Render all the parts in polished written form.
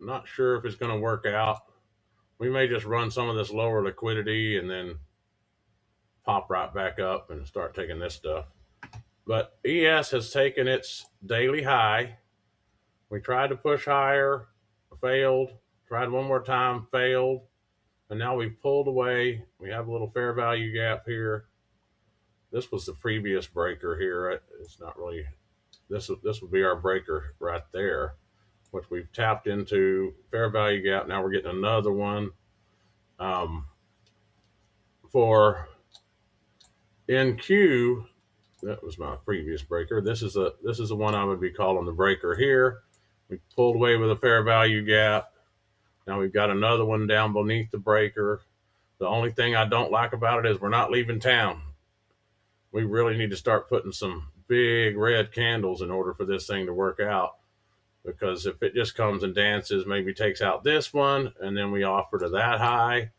Not sure if it's going to work out. We may just run some of this lower liquidity and then pop right back up and start taking this stuff. But ES has taken its daily high. We tried to push higher, failed. Tried one more time, failed. And now we've pulled away. We have a little fair value gap here. This was the previous breaker here. It's not really, this would be our breaker right there, which we've tapped into. Fair value gap. Now we're getting another one um, for NQ. That was my previous breaker. This is the one I would be calling the breaker here. We pulled away with a fair value gap. Now we've got another one down beneath the breaker. The only thing I don't like about it is we're not leaving town. We really need to start putting some big red candles in order for this thing to work out. Because if it just comes and dances, maybe takes out this one, and then we offer to that high,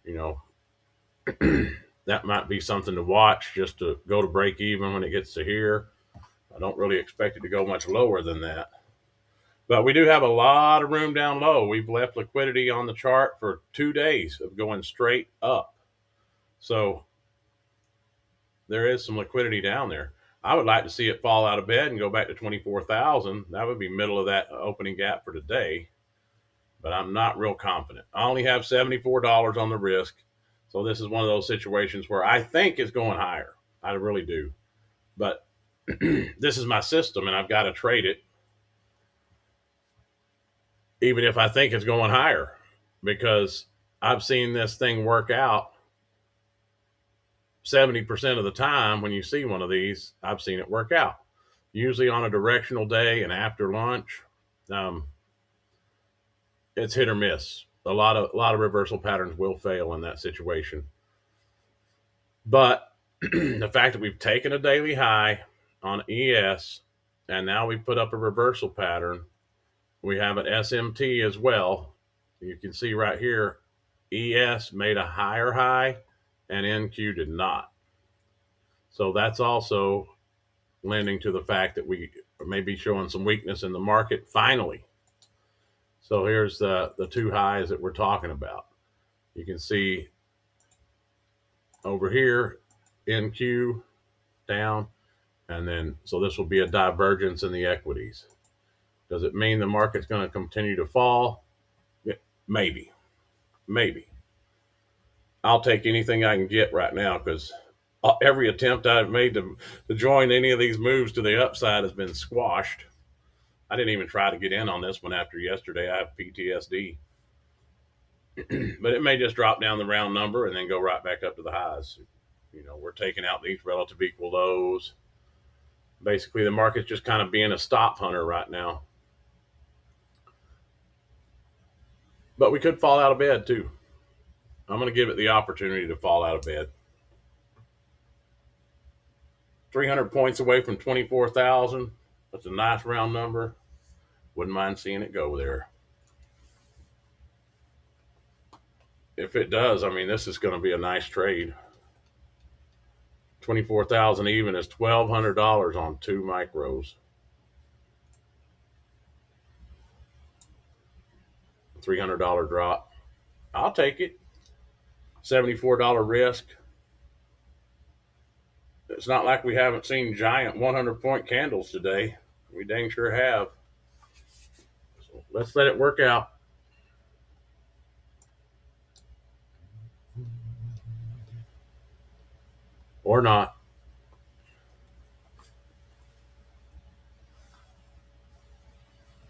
you know, that might be something to watch just to go to break even when it gets to here. I don't really expect it to go much lower than that. But we do have a lot of room down low. We've left liquidity on the chart for 2 days of going straight up. So there is some liquidity down there. I would like to see it fall out of bed and go back to 24,000. That would be middle of that opening gap for today. But I'm not real confident. I only have $74 on the risk. So this is one of those situations where I think it's going higher. I really do. But this is my system and I've got to trade it even if I think it's going higher because I've seen this thing work out 70% of the time. When you see one of these, I've seen it work out. Usually on a directional day and after lunch, um, it's hit or miss. A lot of reversal patterns will fail in that situation. But the fact that we've taken a daily high on ES and now we've put up a reversal pattern, we have an SMT as well. You can see right here, ES made a higher high and NQ did not. So that's also lending to the fact that we may be showing some weakness in the market finally. So here's the two highs that we're talking about. You can see over here, NQ down, and then so this will be a divergence in the equities. Does it mean the market's going to continue to fall? Yeah, maybe. Maybe. I'll take anything I can get right now because every attempt I've made to join any of these moves to the upside has been squashed. I didn't even try to get in on this one after yesterday. I have PTSD. But it may just drop down the round number and then go right back up to the highs. We're taking out these relative equal lows. Basically, the market's just kind of being a stop hunter right now. But we could fall out of bed too. I'm going to give it the opportunity to fall out of bed. 300 points away from 24,000. That's a nice round number. Wouldn't mind seeing it go there. If it does, I mean, this is going to be a nice trade. 24,000 even is $1,200 on 2 micros. $300 drop. I'll take it. $74 risk. It's not like we haven't seen giant 100-point candles today. We dang sure have. So let's let it work out. Or not.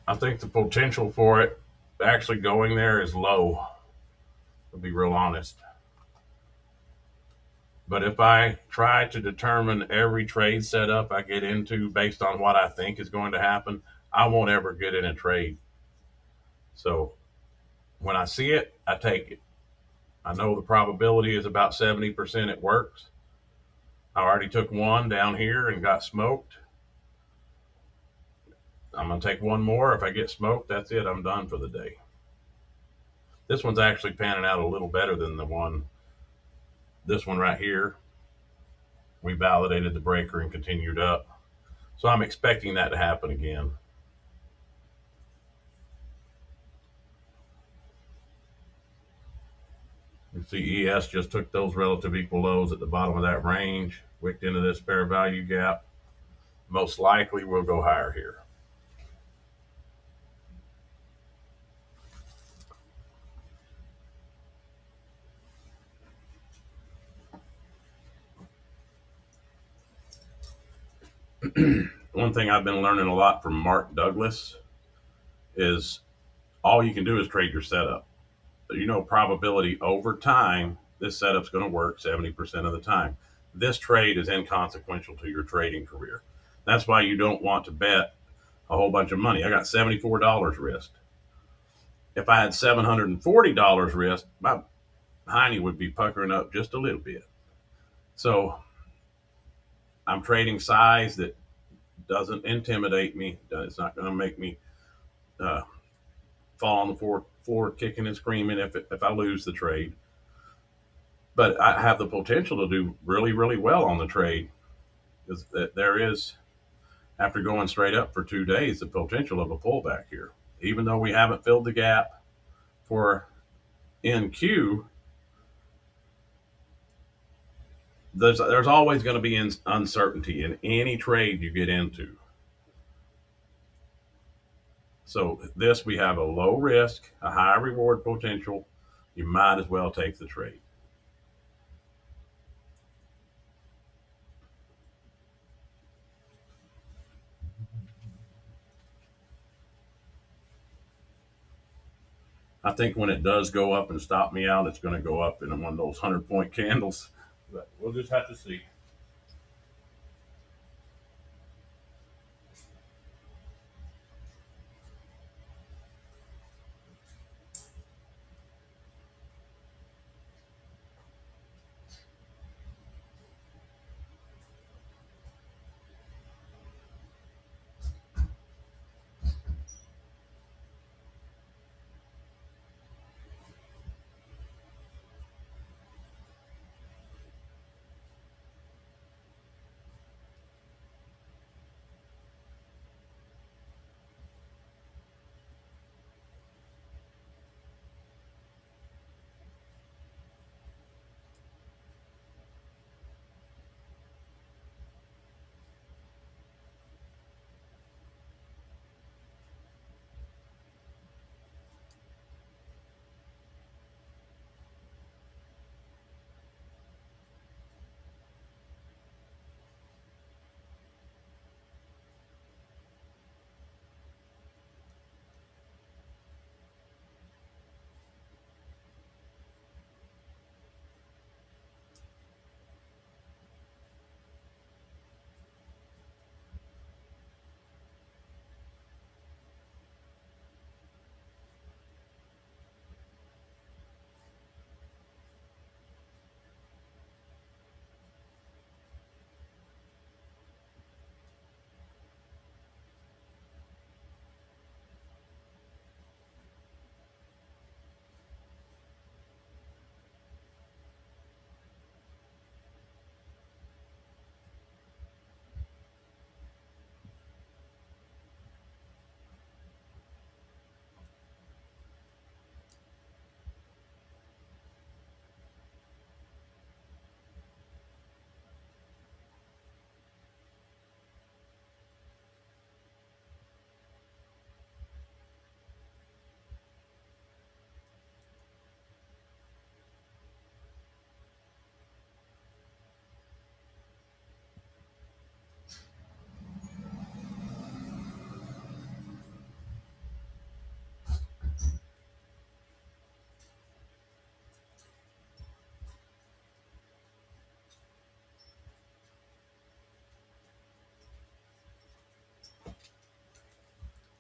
I think the potential for it actually going there is low, to be real honest. But if I try to determine every trade setup I get into based on what I think is going to happen, I won't ever get in a trade. So when I see it, I take it. I know the probability is about 70% it works. I already took one down here and got smoked. I'm going to take one more. If I get smoked, that's it. I'm done for the day. This one's actually panning out a little better than this one right here. We validated the breaker and continued up. So I'm expecting that to happen again. You see ES just took those relative equal lows at the bottom of that range, wicked into this fair value gap. Most likely we'll go higher here. One thing I've been learning a lot from Mark Douglas is all you can do is trade your setup. Probability over time, this setup's going to work 70% of the time. This trade is inconsequential to your trading career. That's why you don't want to bet a whole bunch of money. I got $74 risked. If I had $740 risked, my hiney would be puckering up just a little bit. So I'm trading size that doesn't intimidate me. It's not going to make me uh, fall on the floor kicking and screaming if I lose the trade. But I have the potential to do really, really well on the trade because there is, after going straight up for 2 days, the potential of a pullback here. Even though we haven't filled the gap for NQ, there's always going to be uncertainty in any trade you get into. So this, we have a low risk, a high reward potential. You might as well take the trade. I think when it does go up and stop me out, it's going to go up in one of those 100-point candles. But we'll just have to see.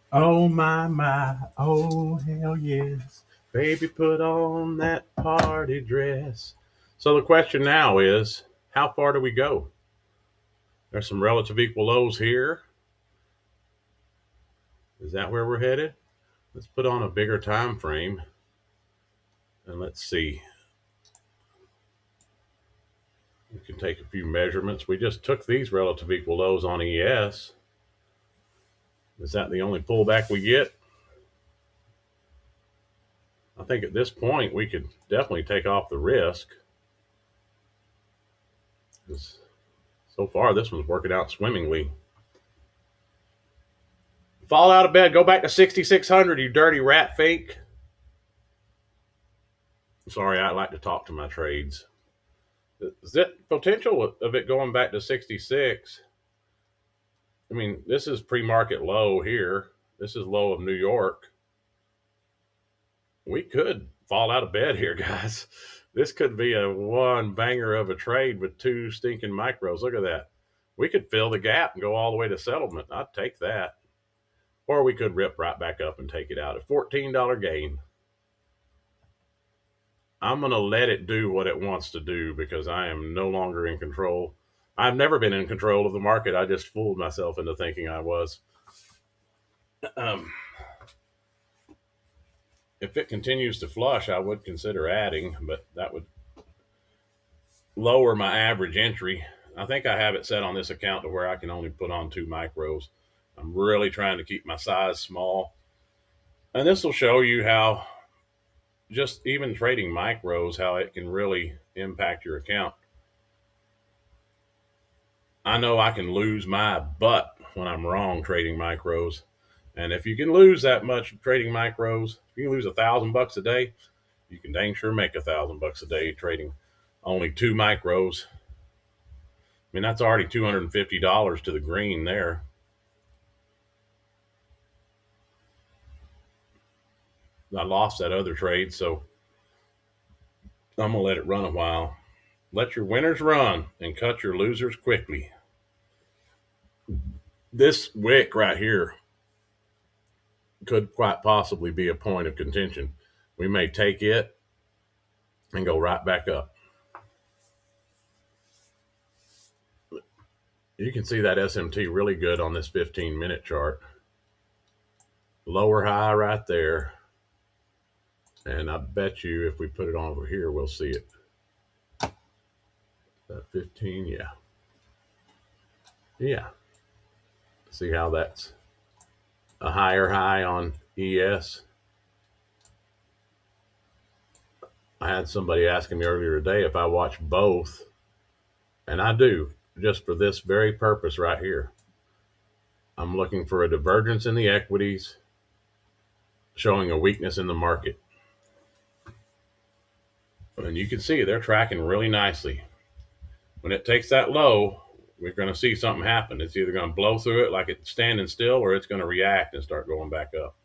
Oh my, oh hell yes. Baby, put on that party dress. So the question now is, how far do we go? There's some relative equal lows here. Is that where we're headed? Let's put on a bigger time frame and let's see. We can take a few measurements. We just took these relative equal lows on ES. Is that the only pullback we get? I think at this point we could definitely take off the risk. So far, this one's working out swimmingly. Fall out of bed, go back to 6,600, you dirty rat fake. Sorry, I like to talk to my trades. Is it potential of it going back to 66? I mean, this is pre-market low here. This is low of New York. We could fall out of bed here, guys. This could be a one banger of a trade with two stinking micros. Look at that. We could fill the gap and go all the way to settlement. I'd take that. Or we could rip right back up and take it out at $14 gain. I'm going to let it do what it wants to do because I am no longer in control. I've never been in control of the market. I just fooled myself into thinking I was. If it continues to flush, I would consider adding, but that would lower my average entry. I think I have it set on this account to where I can only put on 2 micros. I'm really trying to keep my size small. And this will show you how just even trading micros, how it can really impact your account. I know I can lose my butt when I'm wrong trading micros. And if you can lose that much trading micros, if you lose $1,000 a day, you can dang sure make $1,000 a day trading only 2 micros. I mean, that's already $250 to the green there. I lost that other trade, so I'm gonna let it run a while. Let your winners run and cut your losers quickly. This wick right here could quite possibly be a point of contention. We may take it and go right back up. You can see that SMT really good on this 15-minute chart. Lower high right there. And I bet you if we put it on over here, we'll see it. That 15, yeah. Yeah. See how that's a higher high on ES. I had somebody asking me earlier today if I watch both, and I do, just for this very purpose right here. I'm looking for a divergence in the equities, showing a weakness in the market. And you can see they're tracking really nicely. When it takes that low, we're going to see something happen. It's either going to blow through it like it's standing still, or it's going to react and start going back up.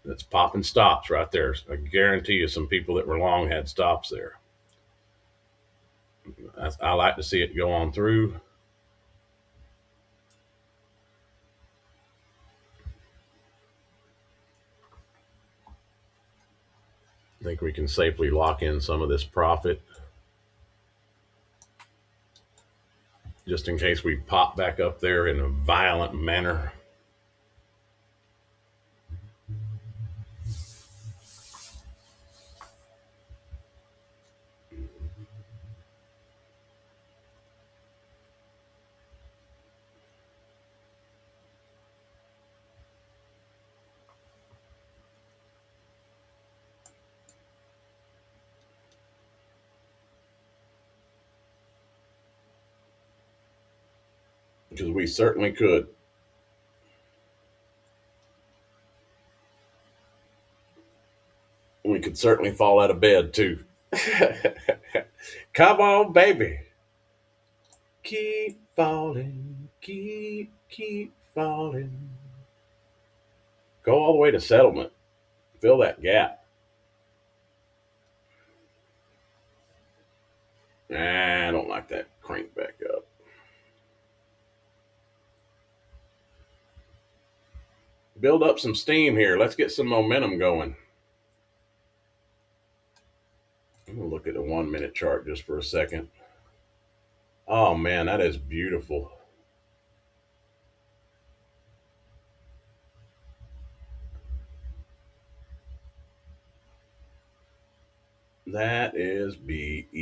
It's popping stops right there. I guarantee you some people that were long had stops there. I like to see it go on through. I think we can safely lock in some of this profit just in case we pop back up there in a violent manner. Because we certainly could. We could certainly fall out of bed too. Come on, baby. Keep falling, keep falling. Go all the way to settlement. Fill that gap. Nah, I don't like that. Crank back up. Build up some steam here. Let's get some momentum going. I'm going to look at the 1-minute chart just for a second. Oh man, that is beautiful. That is beautiful.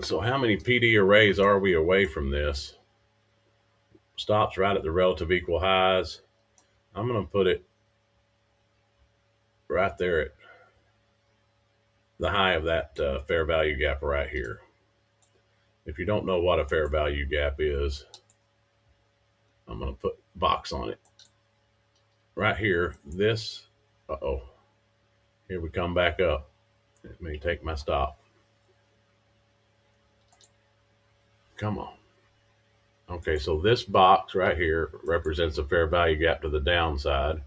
So how many PD arrays are we away from this? Stops right at the relative equal highs. I'm going to put it right there at the high of that fair value gap right here. If you don't know what a fair value gap is, I'm going to put box on it. Right here, this, here we come back up. Let me take my stop. Come on. Okay, so this box right here represents a fair value gap to the downside.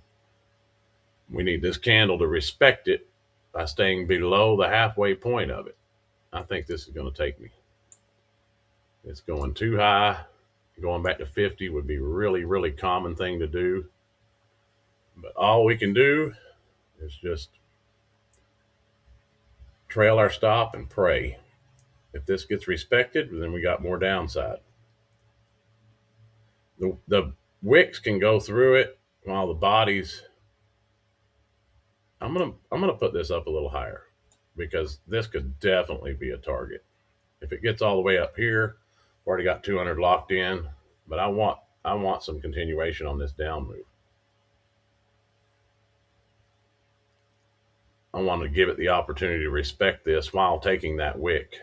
We need this candle to respect it by staying below the halfway point of it. I think this is going to take me. It's going too high. Going back to 50 would be really, really common thing to do. But all we can do is just trail our stop and pray. If this gets respected, then we got more downside. The wicks can go through it while the bodies. I'm gonna put this up a little higher because this could definitely be a target. If it gets all the way up here, I've already got 200 locked in, but I want some continuation on this down move. I want to give it the opportunity to respect this while taking that wick.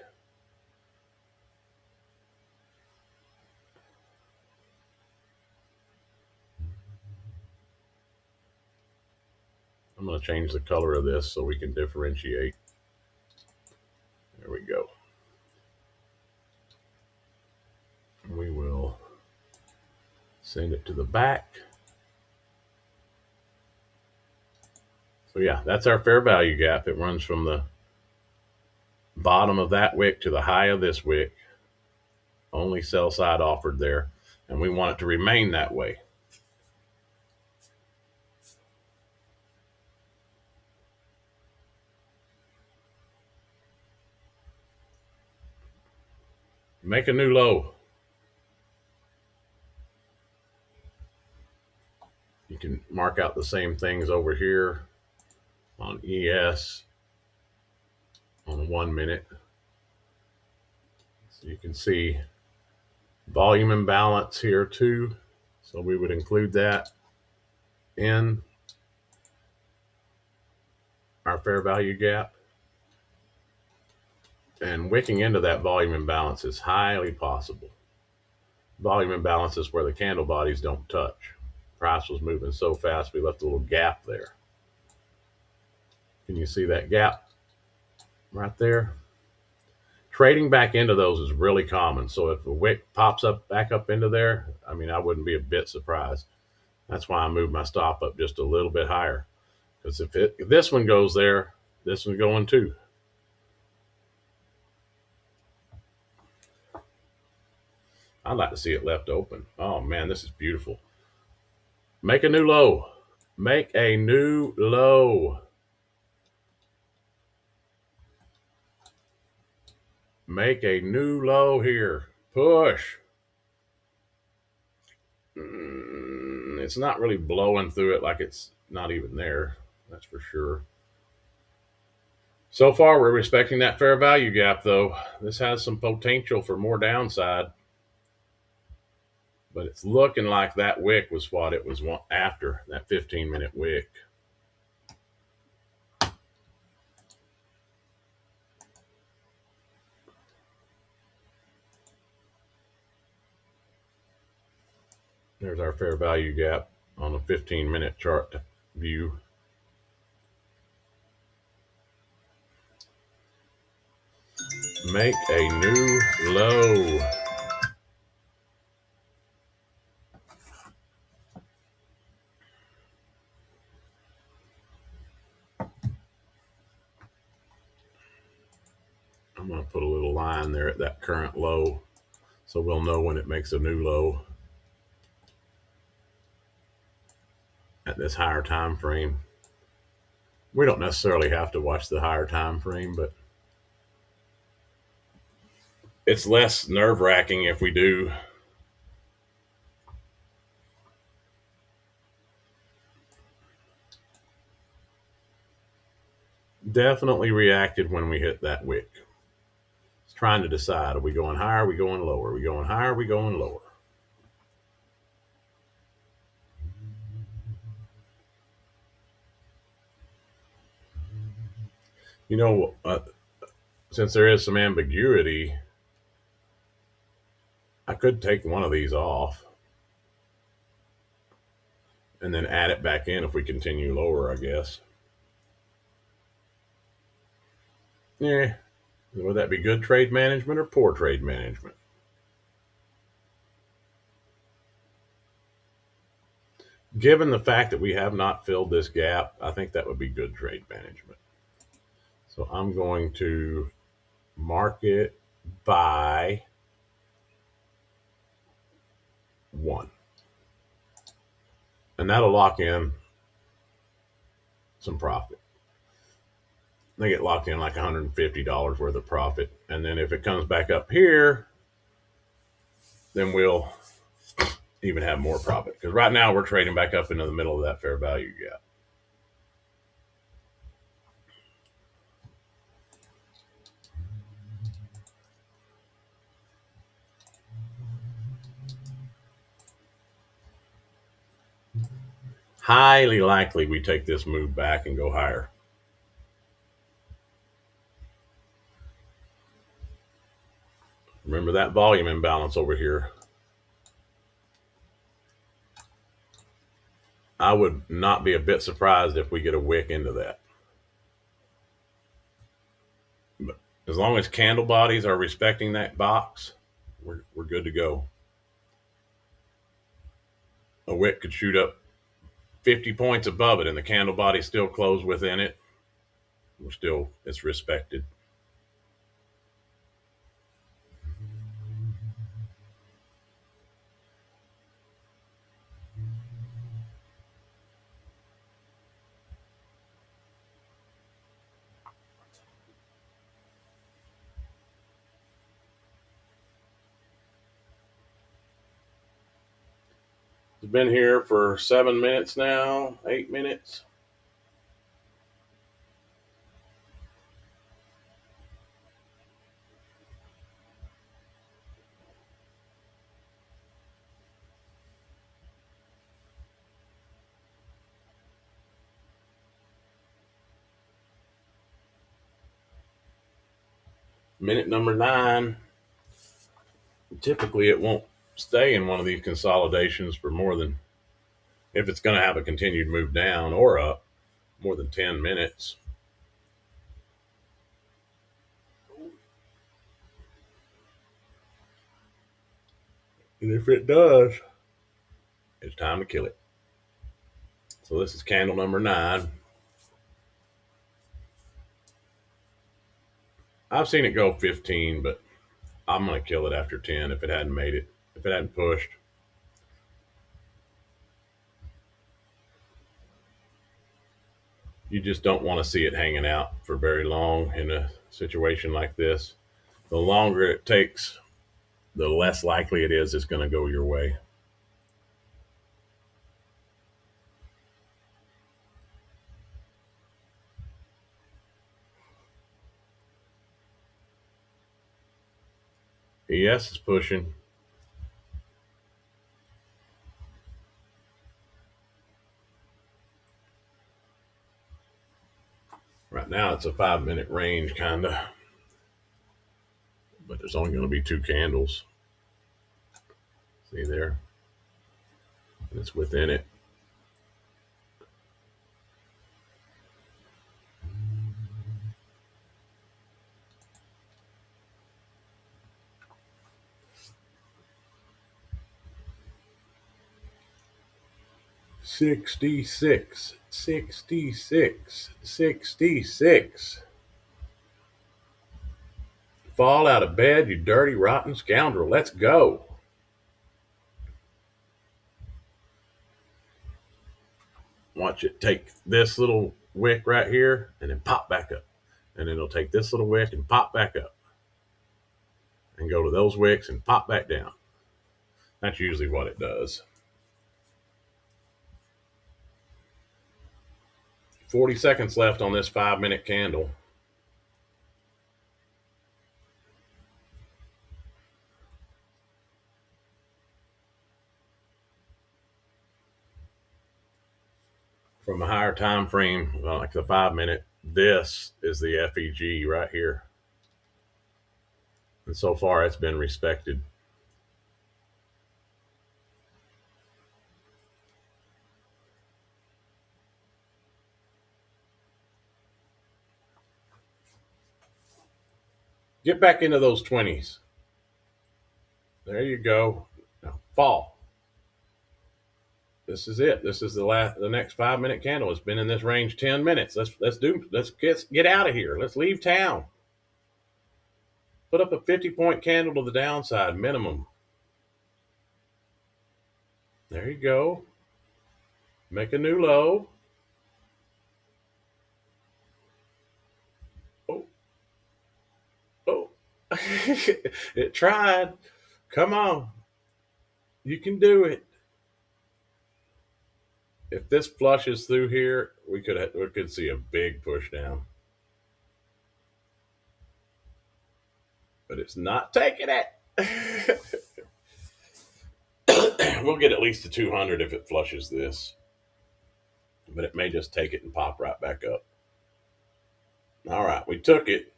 I'm going to change the color of this so we can differentiate. There we go. We will send it to the back. So yeah, that's our fair value gap. It runs from the bottom of that wick to the high of this wick. Only sell side offered there. And we want it to remain that way. Make a new low. You can mark out the same things over here on ES on 1 minute. So you can see volume imbalance here too. So we would include that in our fair value gap. And wicking into that volume imbalance is highly possible. Volume imbalance is where the candle bodies don't touch. Price was moving so fast, we left a little gap there. Can you see that gap right there? Trading back into those is really common. So if the wick pops up back up into there, I mean, I wouldn't be a bit surprised. That's why I moved my stop up just a little bit higher. Because if this one goes there, this one's going too. I'd like to see it left open. Oh man, this is beautiful. Make a new low. Make a new low. Make a new low here. Push. It's not really blowing through it like it's not even there. That's for sure. So far, we're respecting that fair value gap, though. This has some potential for more downside. But it's looking like that wick was what it was after, that 15-minute wick. There's our fair value gap on a 15-minute chart view. Make a new low. I'm going to put a little line there at that current low so we'll know when it makes a new low at this higher time frame. We don't necessarily have to watch the higher time frame, but it's less nerve-wracking if we do. Definitely reacted when we hit that wick. It's trying to decide, are we going higher, are we going lower? Are we going higher, are we going lower? You know, since there is some ambiguity, I could take one of these off and then add it back in if we continue lower, I guess. Yeah. Would that be good trade management or poor trade management? Given the fact that we have not filled this gap, I think that would be good trade management. So I'm going to mark it by 1. And that'll lock in some profit. They get locked in like $150 worth of profit. And then if it comes back up here, then we'll even have more profit. Because right now we're trading back up into the middle of that fair value gap. Highly likely we take this move back and go higher. Remember that volume imbalance over here. I would not be a bit surprised if we get a wick into that. But as long as candle bodies are respecting that box, we're good to go. A wick could shoot up 50 points above it and the candle body still close within it. It's respected. It's been here for 7 minutes now, 8 minutes. Minute number 9. Typically, it won't stay in one of these consolidations for more than, if it's going to have a continued move down or up, more than 10 minutes. And if it does, it's time to kill it. So this is candle number 9. I've seen it go 15, but I'm going to kill it after 10 if it hadn't made it, if it hadn't pushed. You just don't want to see it hanging out for very long in a situation like this. The longer it takes, the less likely it is it's going to go your way. ES is pushing. Right now it's a 5-minute range, kind of. But there's only going to be 2 candles. See there? And it's within it. $66, $66, $66. Fall out of bed, you dirty, rotten scoundrel. Let's go. Watch it take this little wick right here and then pop back up. And then it'll take this little wick and pop back up. And go to those wicks and pop back down. That's usually what it does. 40 seconds left on this 5-minute candle. from a higher time frame, like the 5 minute, this is the FEG right here. And so far it's been respected. Get back into those 20s. There you go. Now fall. This is it. This is the next 5 minute candle. It's been in this range 10 minutes. Let's get out of here. Let's leave town. Put up a 50-point candle to the downside minimum. There you go. Make a new low. Oh, oh. It tried. Come on. You can do it. If this flushes through here, we could see a big push down. But it's not taking it. We'll get at least to 200 if it flushes this. But it may just take it and pop right back up. All right, we took it.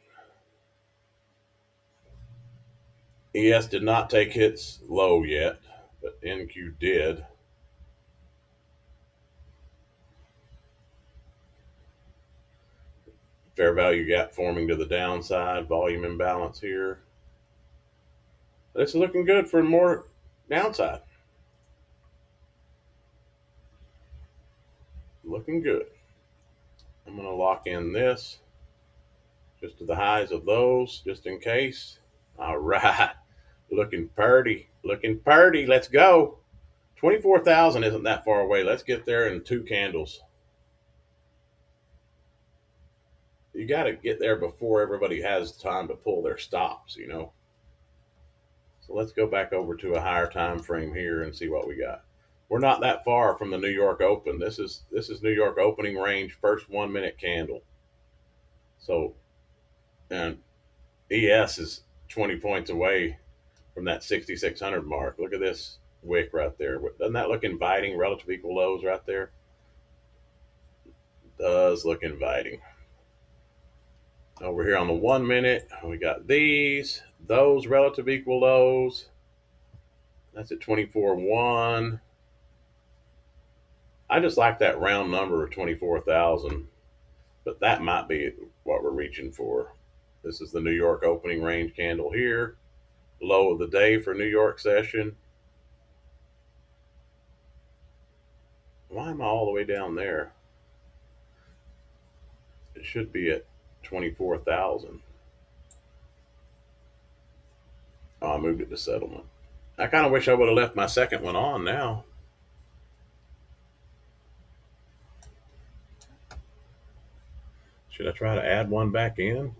ES did not take hits low yet, but NQ did. Fair value gap forming to the downside, volume imbalance here. It's looking good for more downside. Looking good. I'm going to lock in this just to the highs of those, just in case. All right. Looking purty. Looking purty. Let's go. 24,000 isn't that far away. Let's get there in 2 candles. You got to get there before everybody has time to pull their stops, you know. So let's go back over to a higher time frame here and see what we got. We're not that far from the New York Open. This is New York opening range, first 1 minute candle. So, and ES is 20 points away from that 6,600 mark. Look at this wick right there. Doesn't that look inviting? Relative equal lows right there. Does look inviting. Over here on the 1 minute, we got those relative equal lows. That's at 24.1. I just like that round number of 24,000, but that might be what we're reaching for. This is the New York opening range candle here. Low of the day for New York session. Why am I all the way down there? It should be at 24,000. Oh, I moved it to settlement. I kind of wish I would have left my second one on now. Should I try to add one back in?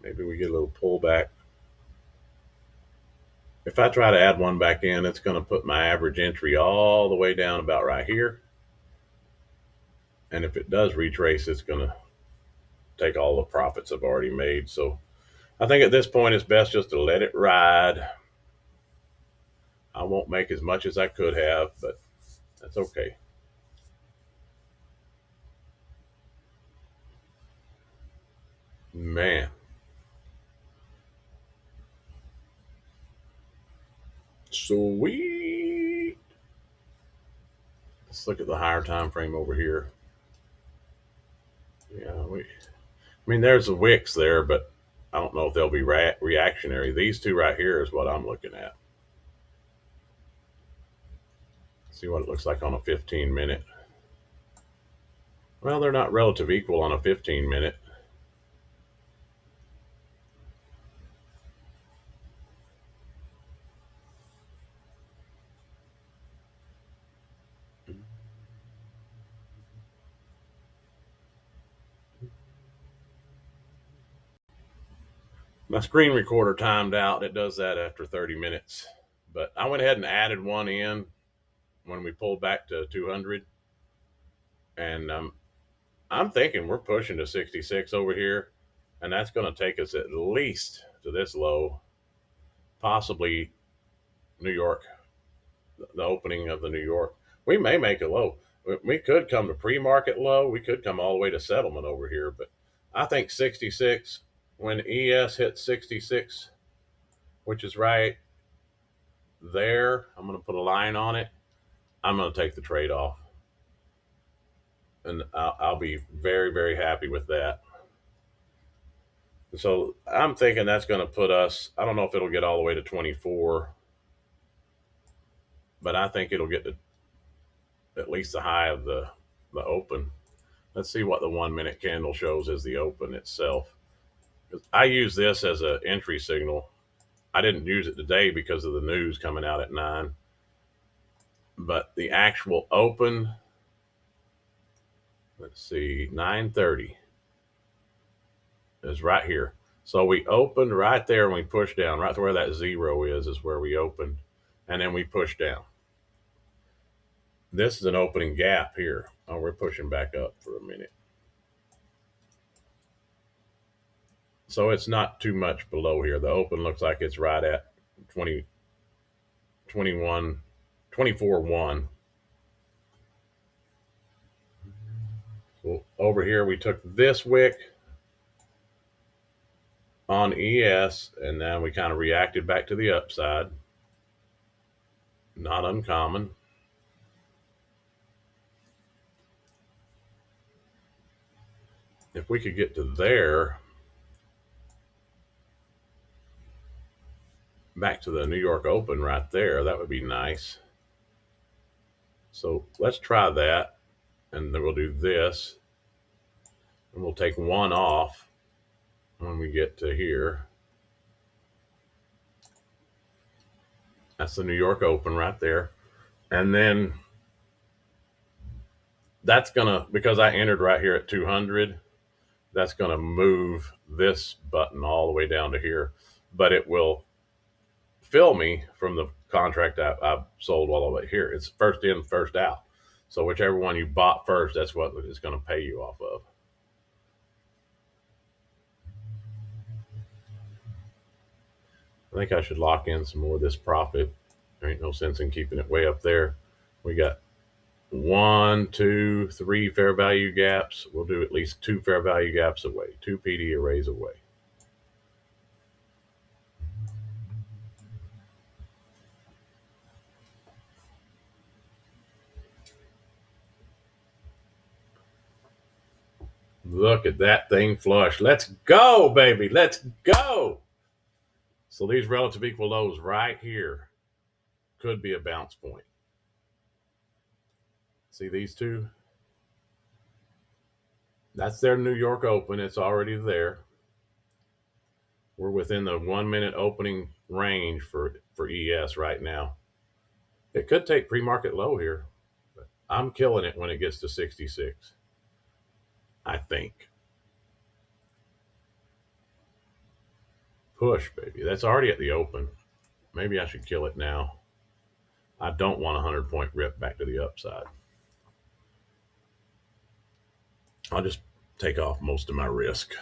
Maybe we get a little pullback. If I try to add one back in, it's going to put my average entry all the way down about right here. And if it does retrace, it's going to take all the profits I've already made. So I think at this point, it's best just to let it ride. I won't make as much as I could have, but that's okay. Man. Sweet. Let's look at the higher time frame over here. Yeah, I mean, there's the wicks there, but I don't know if they'll be reactionary. These two right here is what I'm looking at. See what it looks like on a 15 minute. Well, they're not relative equal on a 15 minute. My screen recorder timed out. It does that after 30 minutes. But I went ahead and added one in when we pulled back to 200. And I'm thinking we're pushing to 66 over here, and that's going to take us at least to this low, possibly New York, the opening of the New York. We may make a low. We could come to pre-market low. We could come all the way to settlement over here, but I think 66 when ES hits 66, which is right there. I'm going to put a line on it. I'm going to take the trade off, and I'll be very, very happy with that. So I'm thinking that's going to put us. I don't know if it'll get all the way to 24, but I think it'll get to at least the high of the open. Let's see what the 1 minute candle shows as the open itself. I use this as an entry signal. I didn't use it today because of the news coming out at 9, but the actual open, let's see, 9:30 is right here. So we opened right there and we pushed down. Right to where that 0 is where we opened, and then we pushed down. This is an opening gap here. Oh, we're pushing back up for a minute. So it's not too much below here. The open looks like it's right at 20, 21, 24.1. So over here, we took this wick on ES, and then we kind of reacted back to the upside. Not uncommon. If we could get to there, back to the New York Open right there, that would be nice. So let's try that, and then we'll do this, and we'll take one off when we get to here. That's the New York Open right there. And then that's going to, because I entered right here at 200, that's going to move this button all the way down to here. But it will fill me from the contract I've sold all the way here. It's first in, first out. So whichever one you bought first, that's what it's going to pay you off of. I think I should lock in some more of this profit. There ain't no sense in keeping it way up there. We got 1, 2, 3 fair value gaps. We'll do at least 2 fair value gaps away, 2 PD arrays away. Look at that thing flush. Let's go, baby. Let's go. So these relative equal lows right here could be a bounce point. See these two? That's their New York Open. It's already there. We're within the 1 minute opening range for ES right now. It could take pre-market low here. But I'm killing it when it gets to 66. I think. Push, baby. That's already at the open. Maybe I should kill it now. I don't want a 100-point rip back to the upside. I'll just take off most of my risk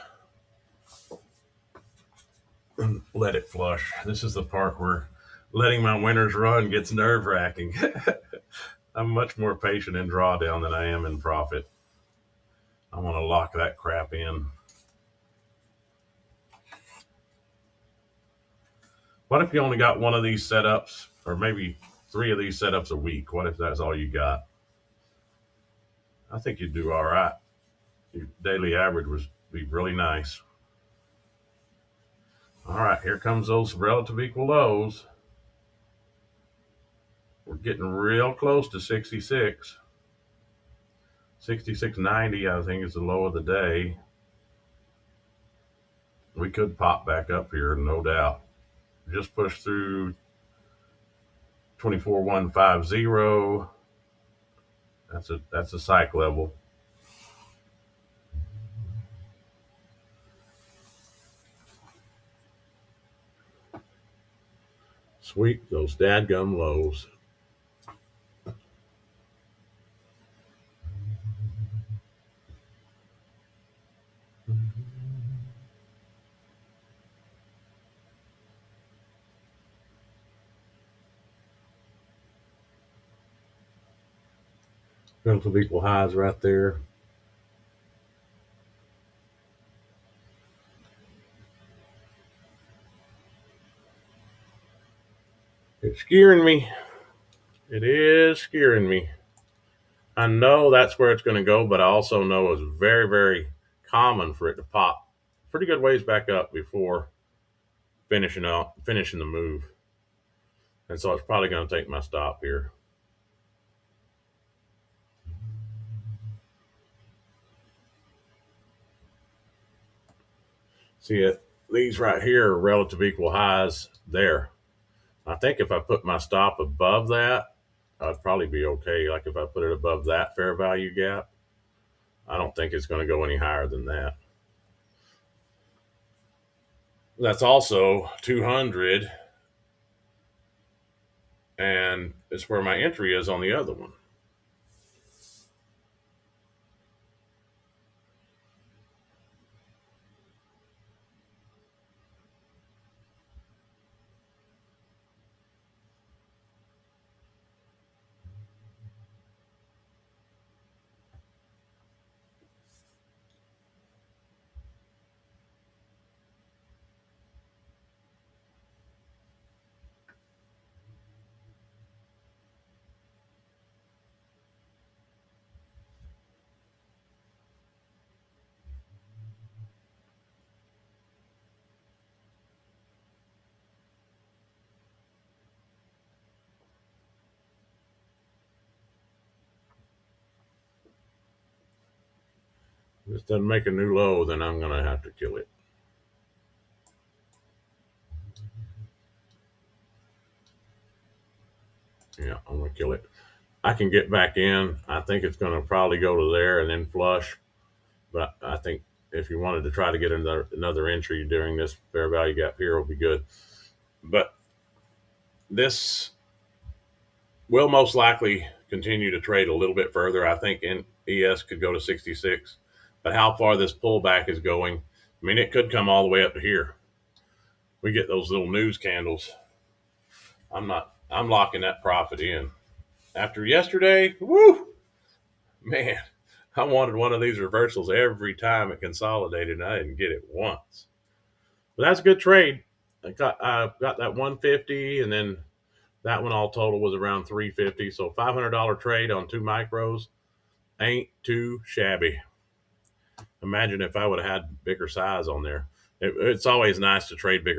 and let it flush. This is the part where letting my winners run gets nerve-wracking. I'm much more patient in drawdown than I am in profit. I want to lock that crap in. What if you only got one of these setups, or maybe 3 of these setups a week? What if that's all you got? I think you'd do all right. Your daily average would be really nice. All right, here comes those relative equal lows. We're getting real close to 66. 66.90, I think, is the low of the day. We could pop back up here, no doubt. Just push through 24.150. That's a psych level. Sweet, those dadgum lows. Relative equal highs right there. It's scaring me. It is scaring me. I know that's where it's going to go, but I also know it's very, very common for it to pop pretty good ways back up before finishing the move. And so it's probably going to take my stop here. See it? These right here are relative equal highs there. I think if I put my stop above that, I'd probably be okay. Like if I put it above that fair value gap, I don't think it's going to go any higher than that. That's also 200, and it's where my entry is on the other one. If this doesn't make a new low, then I'm going to have to kill it. Yeah, I'm going to kill it. I can get back in. I think it's going to probably go to there and then flush. But I think if you wanted to try to get another entry during this fair value gap here, will be good. But this will most likely continue to trade a little bit further. I think ES could go to 66. But how far this pullback is going, I mean, it could come all the way up to here. We get those little news candles. I'm locking that profit in. After yesterday, woo, man, I wanted one of these reversals every time it consolidated, and I didn't get it once. But that's a good trade. I got that 150, and then that one all total was around 350. So $500 trade on 2 micros ain't too shabby. Imagine if I would have had bigger size on there. It's always nice to trade bigger